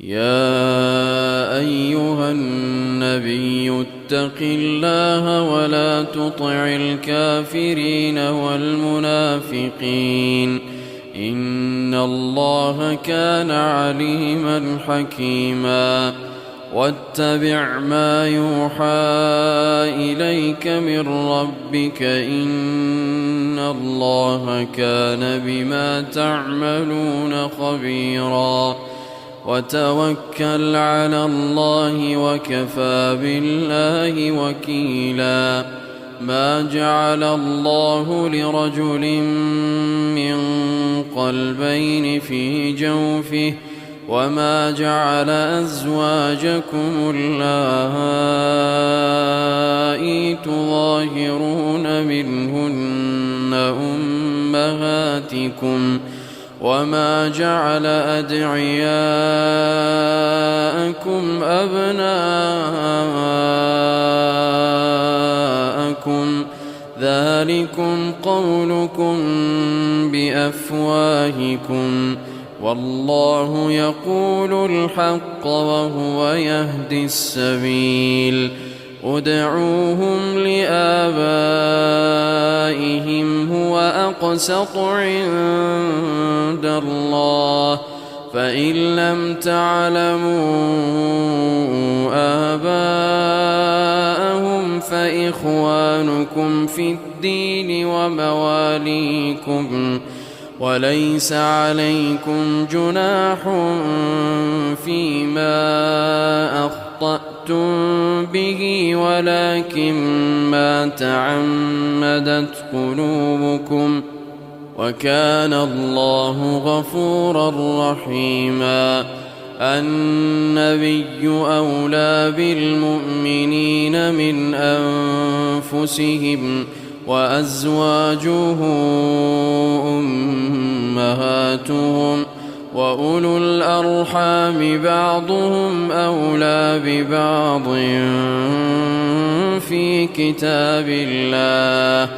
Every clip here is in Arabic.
يا أيها النبي اتق الله ولا تطع الكافرين والمنافقين إن الله كان عليما حكيما واتبع ما يوحى إليك من ربك إن الله كان بما تعملون خبيرا وتوكل على الله وكفى بالله وكيلا ما جعل الله لرجل من قلبين في جوفه وما جعل أزواجكم اللائي تظاهرون منهن أمهاتكم وما جعل أدعياءكم أبناءكم ذلكم قولكم بأفواهكم والله يقول الحق وهو يهدي السبيل ادعوهم لآبائهم هو أقسط عند الله فإن لم تعلموا آباءهم فإخوانكم في الدين ومواليكم وليس عليكم جناح فيما أخطأتم به ولكن ما تعمدت قلوبكم وكان الله غفورا رحيما النبي أولى بالمؤمنين من أنفسهم وأزواجه أمهاتهم وأولو الأرحام بعضهم أولى ببعض في كتاب الله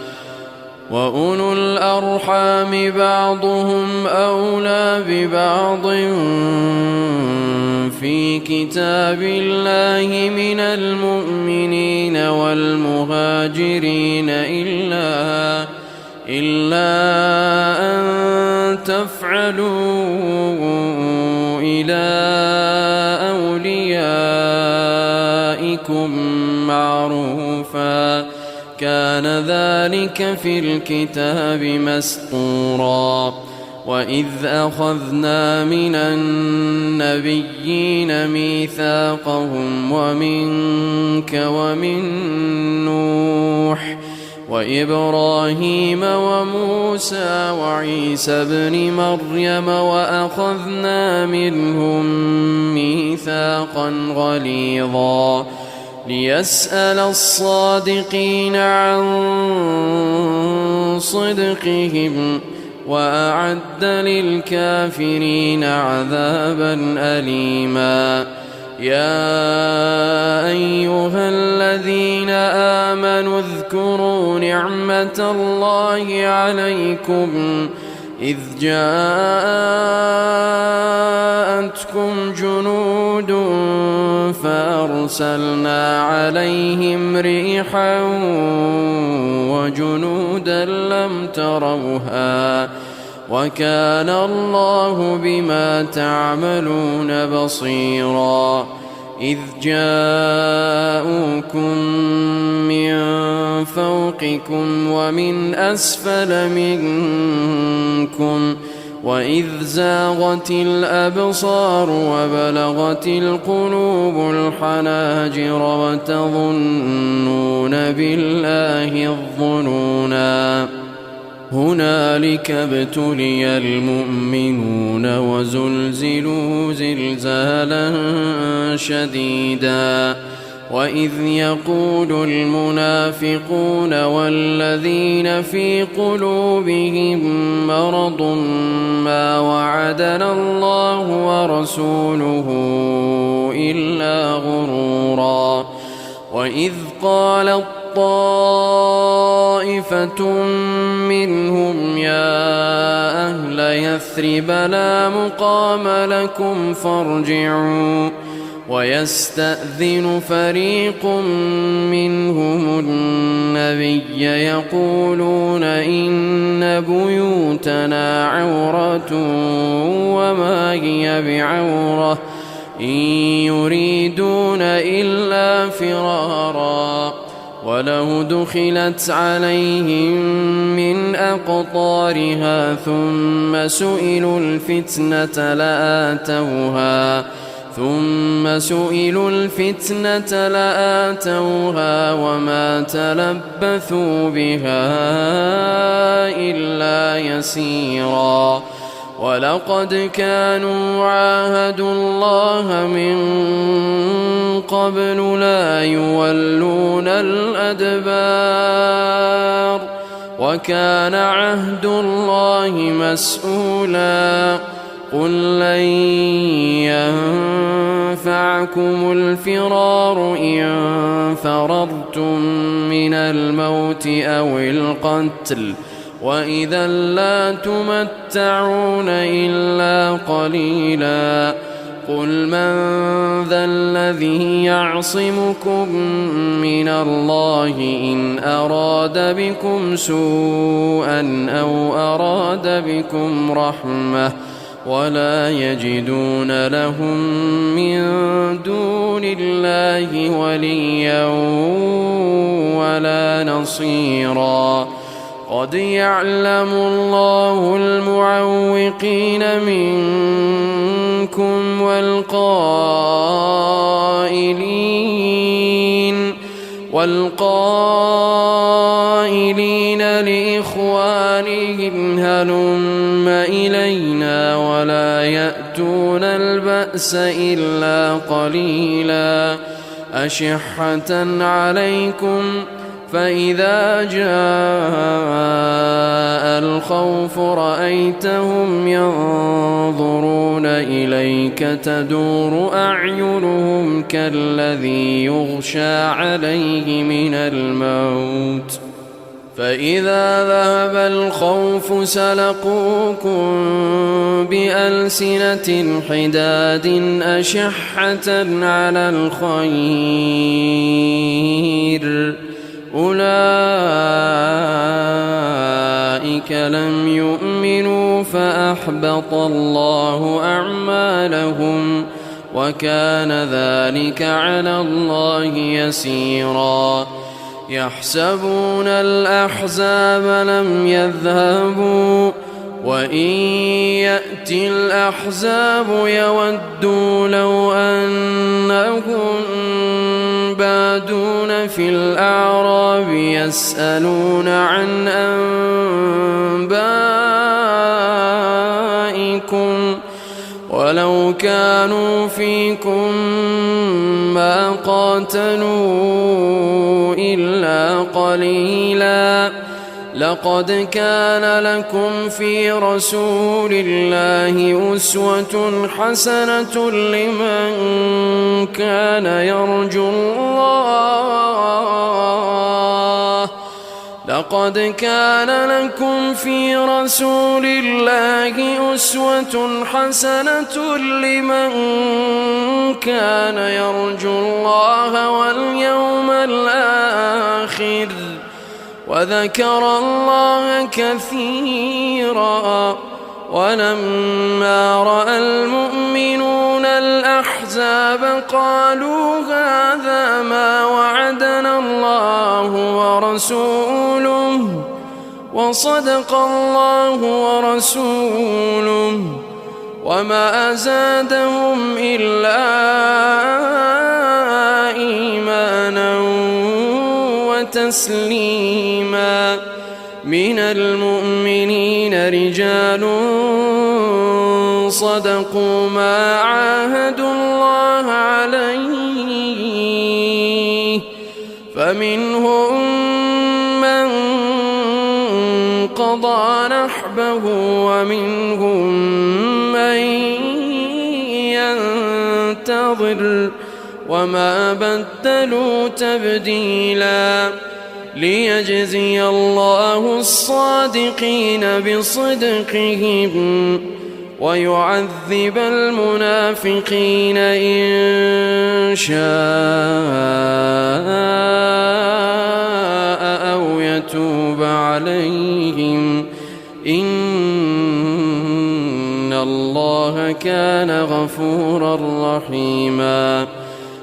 وأولو الأرحام بعضهم أولى ببعض في كتاب الله من المؤمنين والمهاجرين إلا أن تفعلوا إلى أوليائكم معروفا كان ذلك في الكتاب مسطورا وإذ أخذنا من النبيين ميثاقهم ومنك ومن نوح وإبراهيم وموسى وعيسى ابن مريم وأخذنا منهم ميثاقا غليظا ليسأل الصادقين عن صدقهم وأعد للكافرين عذابا أليما يا أيها الذين آمنوا اذكروا نعمة الله عليكم إذ جاءتكم جنود فأرسلنا عليهم ريحا وجنودا لم تروها وكان الله بما تعملون بصيرا إذ جاءوكم من فوقكم ومن أسفل منكم وإذ زاغت الأبصار وبلغت القلوب الحناجر وتظنون بالله الظنونا هنالك ابتلي المؤمنون وزلزلوا زلزالا شديدا وإذ يقول المنافقون والذين في قلوبهم مرض ما وعدنا الله ورسوله إلا غرورا وإذ قالت طائفة منهم يا أهل يثرب لا مقام لكم فارجعوا ويستأذن فريق منهم النبي يقولون إن بيوتنا عورة وما هي بعورة إن يريدون إلا فرارا ولو دخلت عليهم من أقطارها ثم سئلوا الفتنة لآتوها وما تلبثوا بها إلا يسيرا ولقد كانوا عاهدوا الله من قبل لا يولون الأدبار وكان عهد الله مسؤولا قل لن ينفعكم الفرار إن فررتم من الموت أو القتل وإذا لا تمتعون إلا قليلا قل من ذا الذي يعصمكم من الله إن أراد بكم سوءا أو أراد بكم رحمة ولا يجدون لهم من دون الله وليا ولا نصيرا قد يعلم الله المعوقين منكم والقائلين لإخوانهم هلم إلينا ولا يأتون البأس إلا قليلا أشحة عليكم فإذا جاء الخوف رأيتهم ينظرون إليك تدور أعينهم كالذي يغشى عليه من الموت فإذا ذهب الخوف سلقوكم بألسنة حداد أشحة على الخير أولئك لم يؤمنوا فأحبط الله أعمالهم وكان ذلك على الله يسيرا يحسبون الأحزاب لم يذهبوا وإن يأتي الأحزاب يودوا لو أنهم بادون في الأعراب يسألون عن أنبائكم ولو كانوا فيكم ما قاتلوا إلا قليلا لقد كان لكم في رسول الله أسوة حسنة لمن كان يرجو الله لقد كان لكم في رسول الله أسوة حسنة لمن كان يرجو الله واليوم الآخر وذكر الله كثيرا ولما رأى المؤمنون الأحزاب قالوا هذا ما وعدنا الله ورسوله وصدق الله ورسوله وما زادهم إلا إيمانا وتسليما من المؤمنين رجال صدقوا ما عاهدوا الله عليه فمنهم من قضى نحبه ومنهم من ينتظر وما بدلوا تبديلا ليجزي الله الصادقين بصدقهم ويعذب المنافقين إن شاء أو يتوب عليهم إن الله كان غفورا رحيما.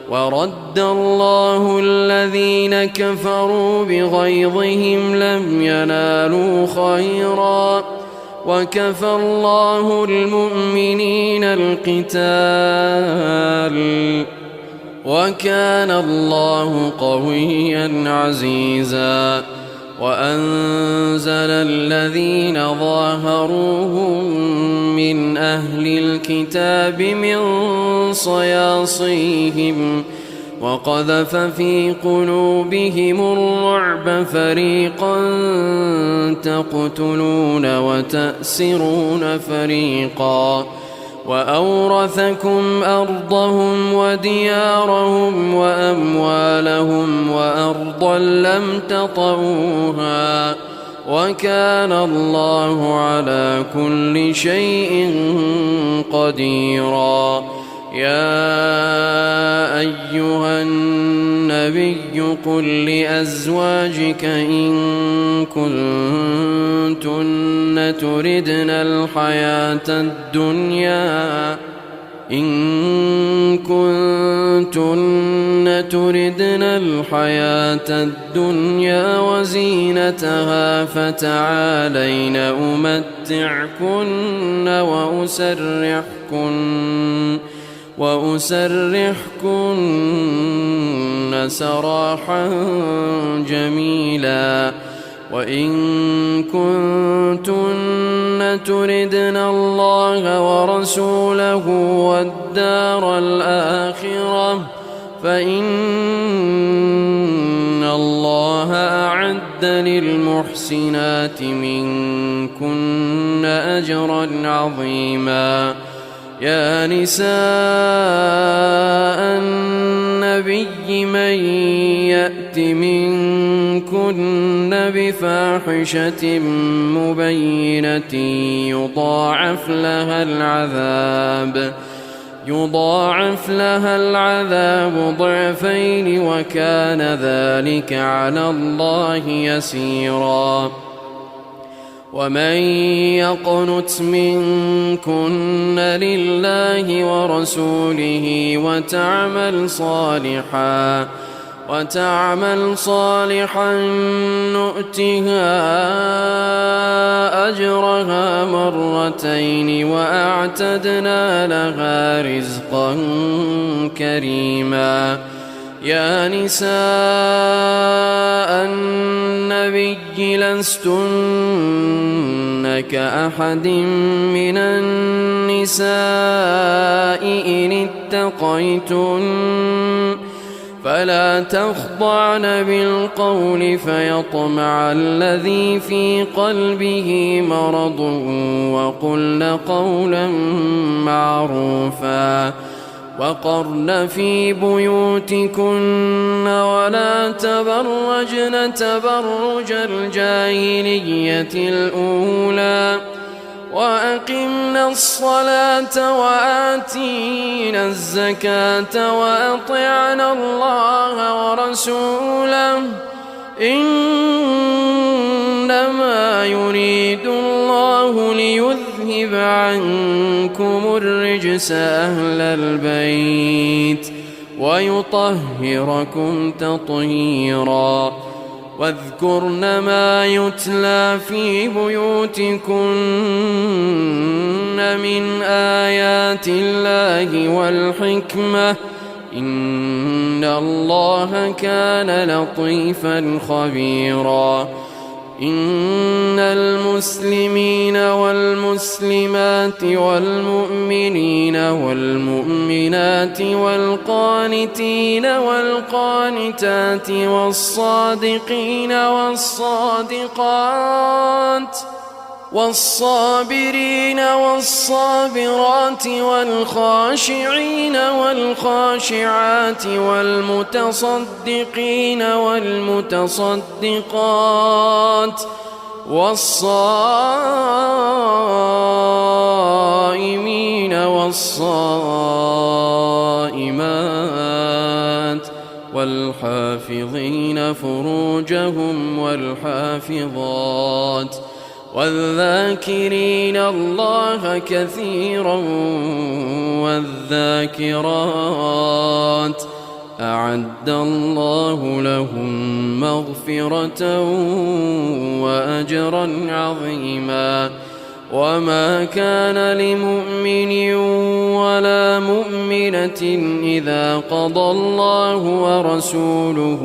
ورد الله الذين كفروا بغيظهم لم ينالوا خيرا وكفى الله المؤمنين القتال وكان الله قويا عزيزا. وأنزل الذين ظاهروهم من أهل الكتاب من صياصيهم وقذف في قلوبهم الرعب فريقا تقتلون وتأسرون فريقا وأورثكم أرضهم وديارهم وأموالهم وأرضا لم تطئوها وكان الله على كل شيء قديرا. يا أيها النبي قل لأزواجك إن كنتن تردن الحياة الدنيا وزينتها فتعالين أمتعكن وأسرحكن سراحا جميلا. وإن كنتن تردن الله ورسوله والدار الآخرة فإن الله أعد للمحسنات منكن أجرا عظيما. يا نساء النبي من يأت منكن بفاحشة مبينة يضاعف لها العذاب ضعفين وكان ذلك على الله يسيرا. ومن يقنت منكن لله ورسوله وتعمل صالحا نؤتها أجرها مرتين وأعتدنا لها رزقا كريما. يا نساء النبي لستن كأحد من النساء إن اتقيتن فلا تخضعن بالقول فيطمع الذي في قلبه مرض وقلن قولا معروفا. وقرن في بيوتكن ولا تبرجن تبرج الجاهلية الأولى وأقمنا الصلاة وآتينا الزكاة وأطعنا الله ورسوله إنما يريد الله ليذهب عنكم الرجس أهل البيت ويطهركم تطهيرا. واذكرن ما يتلى في بيوتكن من آيات الله والحكمة إن الله كان لطيفا خبيرا. إن المسلمين والمسلمات والمؤمنين والمؤمنات والقانتين والقانتات والصادقين والصادقات والصابرين والصابرات والخاشعين والخاشعات والمتصدقين والمتصدقات والصائمين والصائمات والحافظين فروجهم والحافظات والذاكرين الله كثيرا والذاكرات أعد الله لهم مغفرة وأجرا عظيما. وما كان لمؤمن ولا مؤمنة إذا قضى الله ورسوله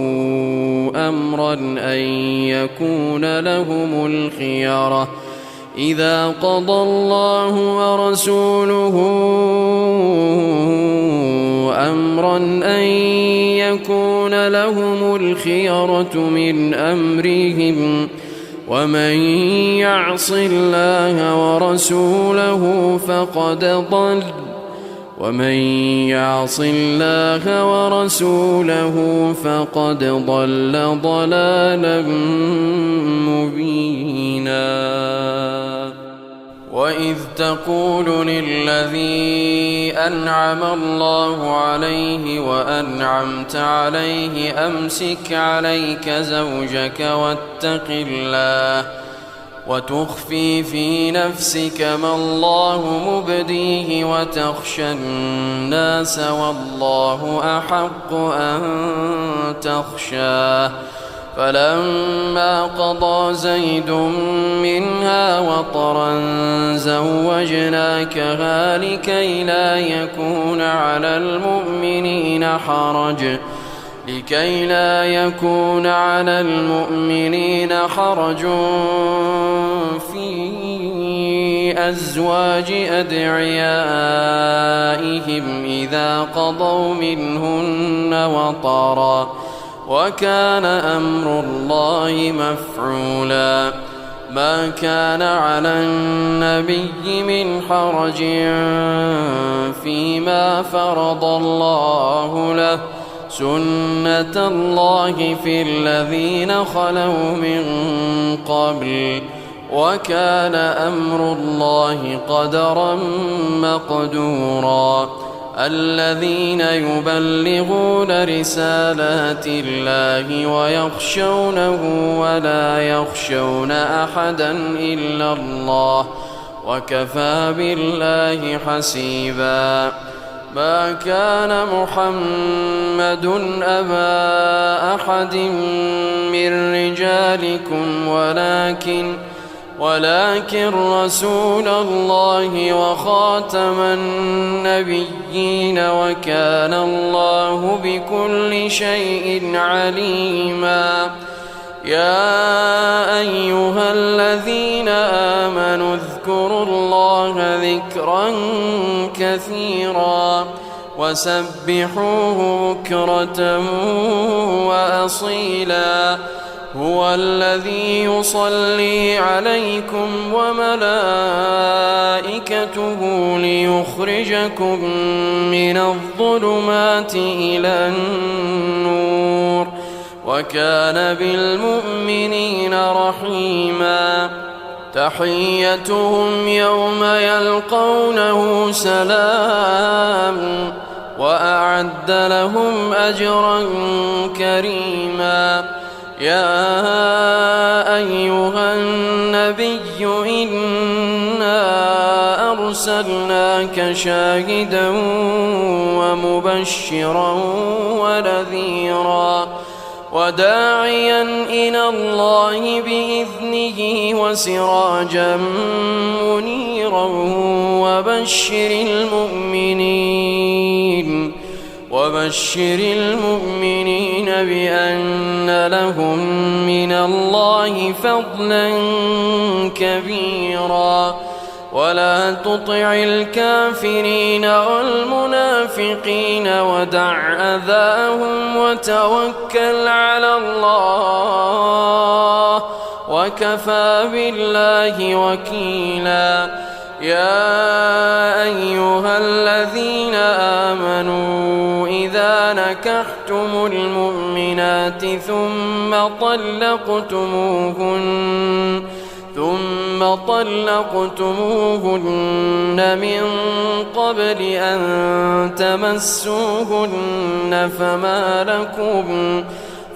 أمرا أن يكون لهم الخيرة من أمرهم ومن يعص الله ورسوله فقد ضل ضلالا مبينا. وإذ تقول للذي أنعم الله عليه وأنعمت عليه أمسك عليك زوجك واتق الله وتخفي في نفسك ما الله مبديه وتخشى الناس والله أحق أن تخشاه فلما قضى زيد منها وطرا زوجناكها لكي لا يكون على المؤمنين حرج في أزواج أدعيائهم إذا قضوا منهن وطرا وكان أمر الله مفعولا. ما كان على النبي من حرج فيما فرض الله له سنة الله في الذين خلوا من قبل وكان أمر الله قدرا مقدورا. الذين يبلغون رسالات الله ويخشونه ولا يخشون أحدا إلا الله وكفى بالله حسيبا. ما كان محمد أبا أحد من رجالكم ولكن رسول الله وخاتم النبيين وكان الله بكل شيء عليما. يا أيها الذين آمنوا اذكروا الله ذكرا كثيرا وسبحوه بكرة وأصيلا. هو الذي يصلي عليكم وملائكته ليخرجكم من الظلمات إلى النور وكان بالمؤمنين رحيما. تحيتهم يوم يلقونه سلام وأعد لهم أجرا كريما. يا أيها النبي إنا أرسلناك شاهدا ومبشرا ونذيرا وداعيا إلى الله بإذنه وسراجا منيرا وبشر المؤمنين بأن لهم من الله فضلا كبيرا. ولا تطع الكافرين والمنافقين ودع أذاهم وتوكل على الله وكفى وكفى بالله وكيلا. يا أيها الذين آمنوا إذا نكحتم المؤمنات ثم طلقتموهن من قبل أن تمسوهن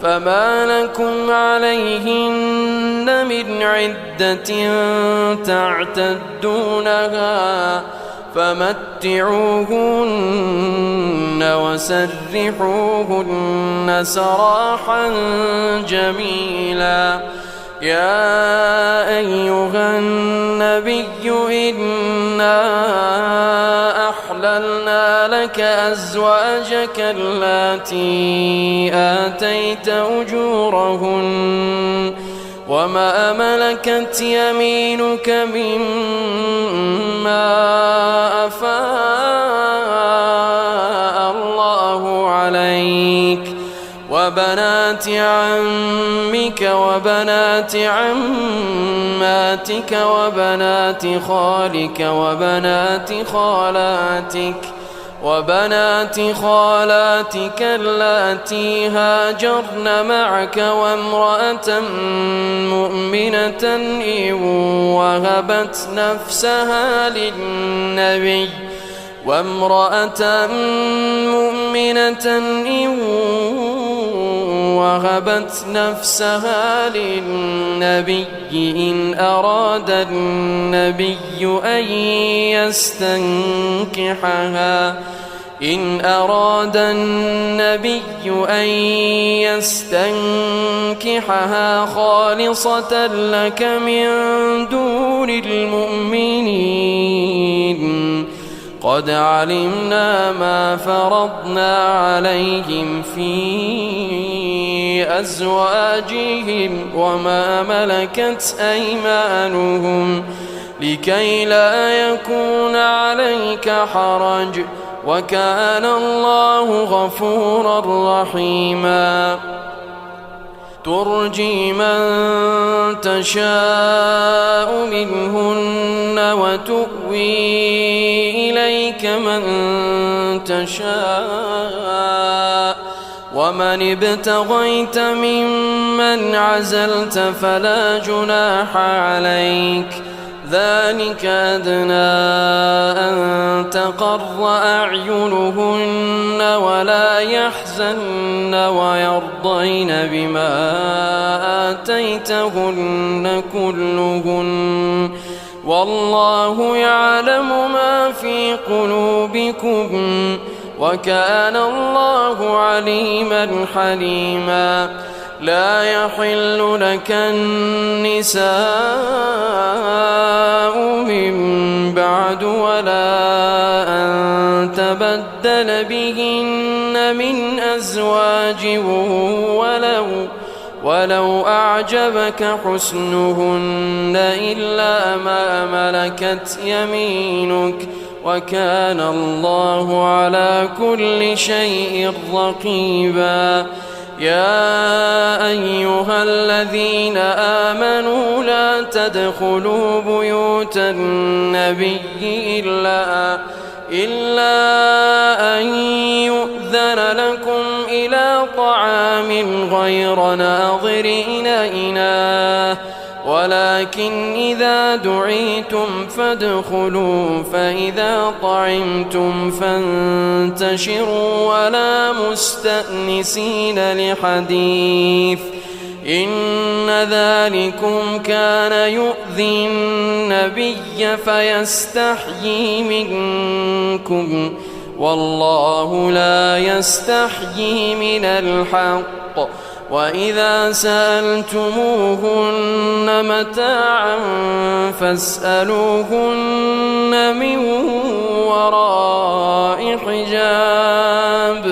فما لكم عليهن من عدة تعتدونها فمتعوهن وسرحوهن سراحا جميلا. يا أيها النبي إنا أحللنا لك أزواجك اللاتي آتيت أجورهن وما ملكت يمينك مما أفاء الله عليك وبنات عمك وبنات عماتك وبنات خالك وبنات خالاتك اللاتي هاجرن معك وامرأة مؤمنة إن وهبت نفسها للنبي إن أراد النبي أن يستنكحها خالصة لك من دون المؤمنين. قد علمنا ما فرضنا عليهم في أزواجهم وما ملكت أيمانهم لكي لا يكون عليك حرج وكان الله غفورا رحيما. ترجي من تشاء منهن وتؤوي إليك من تشاء ومن ابتغيت ممن عزلت فلا جناح عليك. ذلك أدنى أن تقر أعينهن ولا يحزن ويرضين بما آتيتهن كلهن والله يعلم ما في قلوبكم وكان الله عليما حليما. لا يحل لك النساء من بعد ولا أن تبدل بهن من أزواج ولو أعجبك حسنهن إلا ما ملكت يمينك وكان الله على كل شيء رقيبا. يا أيها الذين آمنوا لا تدخلوا بيوت النبي إلا أن يؤذن لكم إلى طعام غير ناظرين إناه ولكن إذا دعيتم فادخلوا فإذا طعمتم فانتشروا ولا مستأنسين لحديث إن ذلكم كان يؤذي النبي فيستحيي منكم والله لا يستحيي من الحق. وإذا سألتموهن متاعا فاسألوهن من وراء حجاب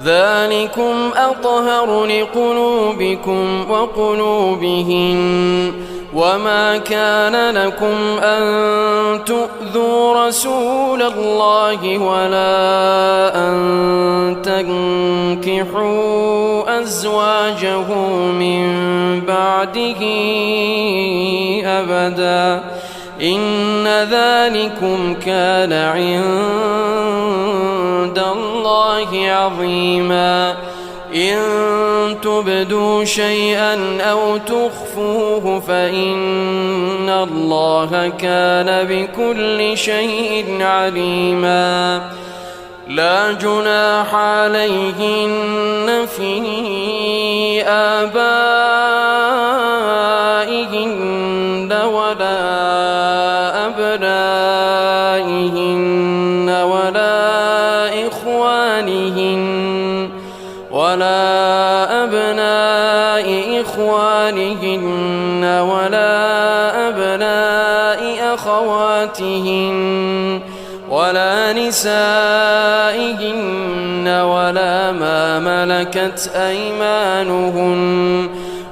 ذلكم أطهر لقلوبكم وقلوبهن. وما كان لكم أن تؤذوا رسول الله ولا أن تنكحوا أزواجه من بعده أبدا إن ذلكم كان عند الله عظيما إن تبدوا شيئا أو تخفوه فإن الله كان بكل شيء عليما لا جناح عليهن في آبائهن ولا أبنائهن ولا إخوانهن ولا أبناء أخواتهن ولا نسائهن ولا ما ملكت أيمانهن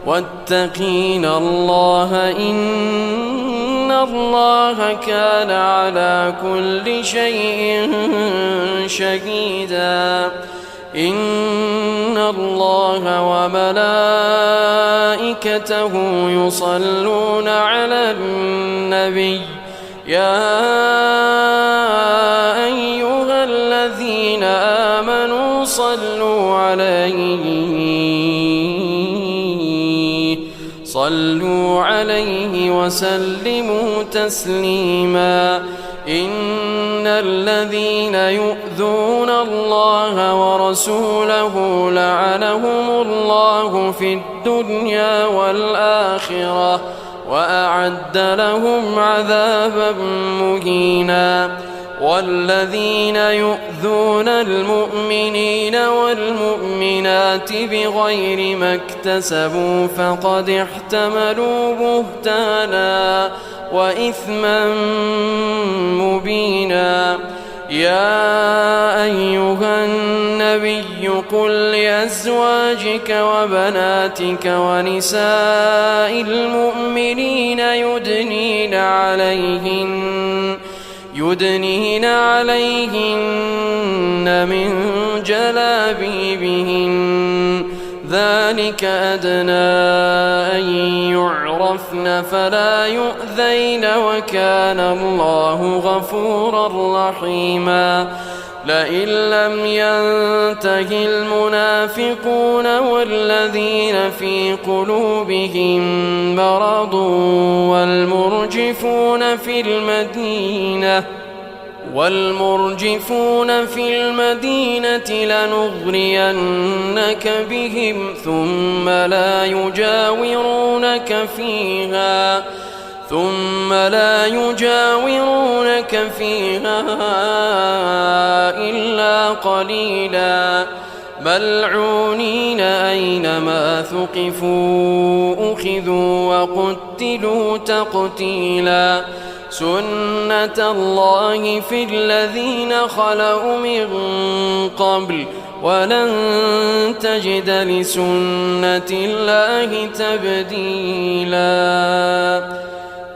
واتقين الله إن الله كان على كل شيء شهيدا إن الله وملائكته يصلون على النبي يا أيها الذين آمنوا صلوا عليه وسلموا تسليما إن الذين يؤذون الله ورسوله لعنهم الله في الدنيا والآخرة وأعد لهم عذابا مهينا والذين يؤذون المؤمنين والمؤمنات بغير ما اكتسبوا فقد احتملوا بهتانا وإثما مبينا يا أيها النبي قل لأزواجك وبناتك ونساء المؤمنين يدنين عليهن من جلابيبهن ذلك أدنى أن يعرفن فلا يؤذين وكان الله غفورا رحيما لئن لم ينته المنافقون والذين في قلوبهم مرض والمرجفون في المدينة لنغرينك بهم ثم لا يجاورونك فيها إلا قليلا ملعونين أينما ثقفوا أخذوا وقتلوا تقتيلا سنة الله في الذين خلوا من قبل ولن تجد لسنة الله تبديلا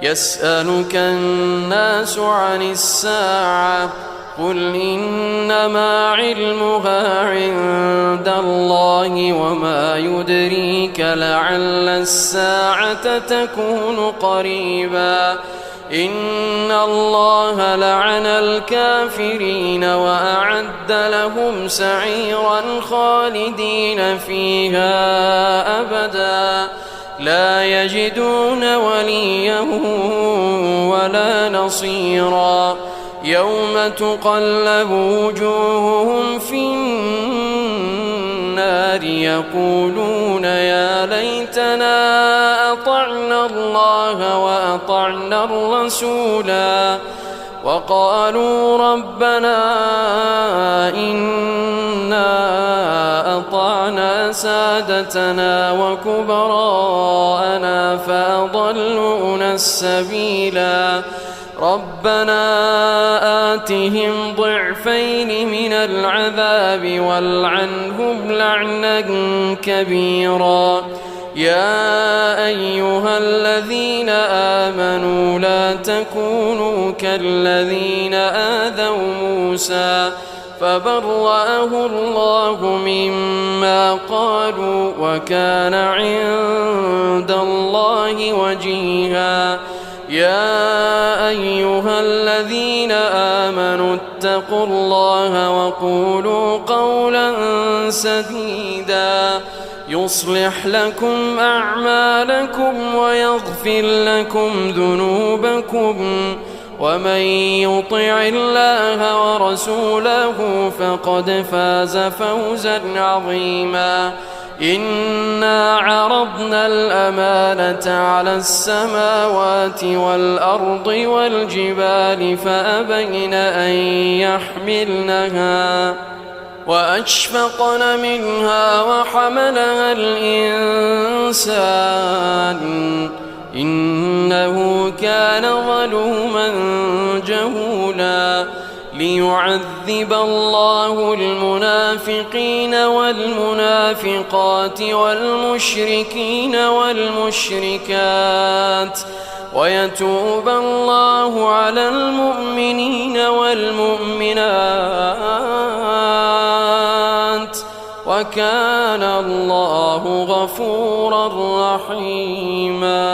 يسألك الناس عن الساعة قل إنما علمها عند الله وما يدريك لعل الساعة تكون قريبا إن الله لعن الكافرين وأعد لهم سعيرا خالدين فيها أبدا لا يجدون وليا ولا نصيرا يوم تقلب وجوههم في النار يقولون يا ليتنا أطعنا الله وأطعنا الرسولا وقالوا ربنا إنا أطعنا سادتنا وكبراءنا فأضلونا السبيلا ربنا آتهم ضعفين من العذاب والعنهم لعنا كبيرا يا أيها الذين آمنوا لا تكونوا كالذين آذوا موسى فبرأه الله مما قالوا وكان عند الله وجيها. يا أيها الذين آمنوا اتقوا الله وقولوا قولا سديدا يصلح لكم أعمالكم ويغفر لكم ذنوبكم ومن يطع الله ورسوله فقد فاز فوزا عظيما. إنا عرضنا الأمانة على السماوات والأرض والجبال فأبين أن يحملنها وأشفقن منها وحملها الإنسان إنه كان ظلوما جهولا. ليعذب الله المنافقين والمنافقات والمشركين والمشركات ويتوب الله على المؤمنين والمؤمنات وكان الله غفورا رحيما.